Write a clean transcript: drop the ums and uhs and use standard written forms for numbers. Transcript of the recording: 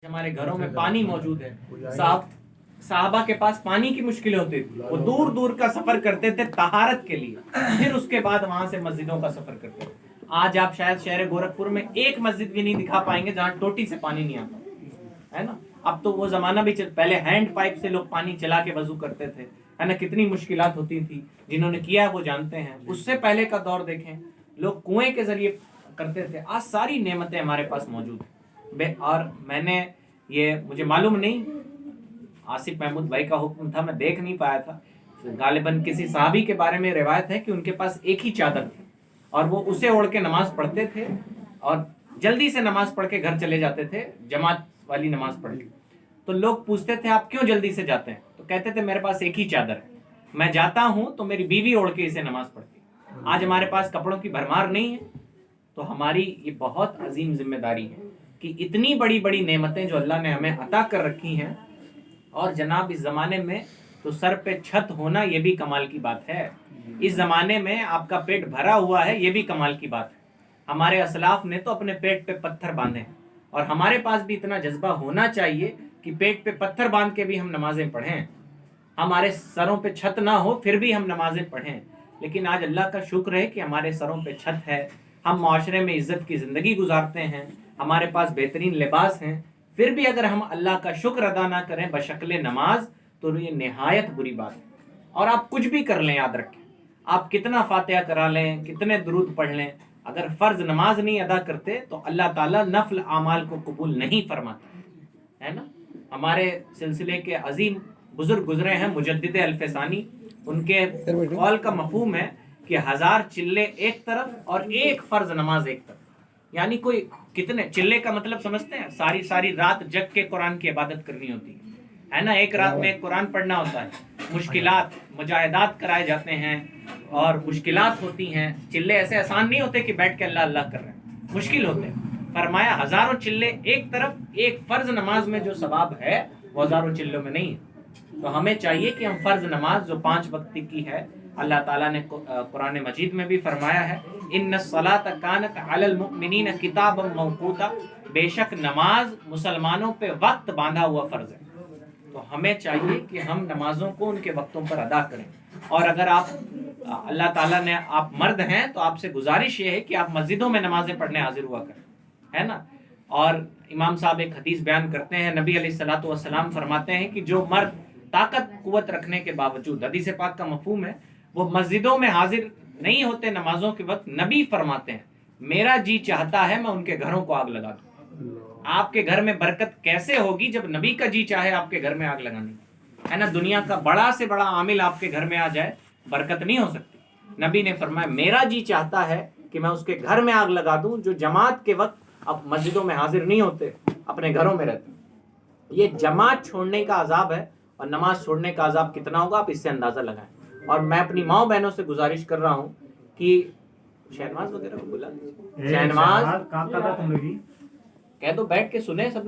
हमारे घरों में पानी मौजूद है। साहबा के पास पानी की मुश्किलें होती थी, वो दूर दूर का सफर करते थे तहारत के लिए, फिर उसके बाद वहां से मस्जिदों का सफर करते थे। आज आप शायद शहर गोरखपुर में एक मस्जिद भी नहीं दिखा पाएंगे जहां टोटी से पानी नहीं आता है ना। अब तो वो जमाना भी पहले हैंड पाइप से लोग पानी चला के वजू करते थे, है ना। कितनी मुश्किलात होती थी, जिन्होंने किया वो जानते हैं। उससे पहले का दौर देखें, लोग कुएं के जरिए करते थे। आज सारी नेमतें हमारे पास मौजूद है। और मुझे मालूम नहीं, आसिफ महमूद भाई का हुक्म था, मैं देख नहीं पाया था। गालिबन किसी साहबी के बारे में रिवायत है कि उनके पास एक ही चादर थी और वो उसे ओढ़ के नमाज पढ़ते थे और जल्दी से नमाज पढ़ के घर चले जाते थे, जमात वाली नमाज पढ़ के। तो लोग पूछते थे आप क्यों जल्दी से जाते हैं, तो कहते थे मेरे पास एक ही चादर है, मैं जाता हूं तो मेरी बीवी ओढ़ के इसे नमाज पढ़ती। आज हमारे पास कपड़ों की भरमार नहीं है, तो हमारी ये बहुत अजीम जिम्मेदारी है कि इतनी बड़ी बड़ी नेमतें जो अल्लाह ने हमें अता कर रखी हैं। और जनाब इस ज़माने में तो सर पे छत होना ये भी कमाल की बात है। इस ज़माने में आपका पेट भरा हुआ है, ये भी कमाल की बात है। हमारे असलाफ ने तो अपने पेट पे पत्थर बांधे हैं, और हमारे पास भी इतना जज्बा होना चाहिए कि पेट पे पत्थर बांध के भी हम नमाजें पढ़ें। हमारे सरों पे छत ना हो फिर भी हम नमाजें पढ़ें। लेकिन आज अल्लाह का शुक्र है कि हमारे सरों पे छत है, हम माशरे में इज्जत की ज़िंदगी गुजारते हैं, हमारे पास बेहतरीन लिबास हैं। फिर भी अगर हम अल्लाह का शुक्र अदा ना करें बशक्ल नमाज, तो ये निहायत बुरी बात है। और आप कुछ भी कर लें, याद रखें, आप कितना फातिहा करा लें, कितने दुरूद पढ़ लें, अगर फ़र्ज नमाज नहीं अदा करते तो अल्लाह ताला नफल आमाल को कबूल नहीं फरमाता, है ना। हमारे सिलसिले के अजीम बुजुर्ग गुजरे हैं मुजद्दिद अल्फसानी, उनके कौल का मफहूम है कि 1000 चिल्ले एक तरफ और एक फ़र्ज नमाज एक तरफ। यानी कोई कितने चिल्ले का मतलब समझते हैं, सारी सारी रात जग के कुरान की इबादत करनी होती है ना। एक रात में एक कुरान पढ़ना होता है, मुश्किलात मुजाहिदात कराए जाते हैं और मुश्किलात होती हैं। चिल्ले ऐसे आसान नहीं होते कि बैठ के अल्लाह अल्लाह कर रहे हैं, मुश्किल होते हैं। फरमाया 1000 चिल्ले एक तरफ, एक फ़र्ज नमाज में जो सवाब है वो 1000 चिल्लों में नहीं है। तो हमें चाहिए कि हम फ़र्ज नमाज जो 5 वक्त की है, अल्लाह ताला ने कुरान मजीद में भी फरमाया है, इन्ना सलात कानत अलल मुमिनीन किताबम मौकूता, बेशक नमाज मुसलमानों पे वक्त बांधा हुआ फ़र्ज है। तो हमें चाहिए कि हम नमाजों को उनके वक्तों पर अदा करें। और अगर आप अल्लाह ताला ने, आप मर्द हैं तो आपसे गुजारिश ये है कि आप मस्जिदों में नमाजें पढ़ने हाजिर हुआ करें, है ना। और इमाम साहब एक हदीस बयान करते हैं, नबी अलैहिस्सलातु वस्सलाम फरमाते हैं कि जो मर्द ताकत कुव्वत रखने के बावजूद, हदीस पाक का मफहूम है, वो मस्जिदों में हाजिर नहीं होते नमाजों के वक्त, नबी फरमाते हैं मेरा जी चाहता है मैं उनके घरों को आग लगा दूं। आपके घर में बरकत कैसे होगी जब नबी का जी चाहे आपके घर में आग लगानी, है ना। दुनिया का बड़ा से बड़ा आमिल आपके घर में आ जाए, बरकत नहीं हो सकती। नबी ने फरमाया मेरा जी चाहता है कि मैं उसके घर में आग लगा दूं जो जमात के वक्त अब मस्जिदों में हाजिर नहीं होते, अपने घरों में रहते। ये जमात छोड़ने का अजाब है, और नमाज छोड़ने का अजाब कितना होगा आप इससे अंदाजा लगाएं। और मैं अपनी माँ बहनों से गुजारिश कर रहा हूँ कि शहनवाज वगैरह को बुला, शहनवाज कह दो बैठ के सुने सब।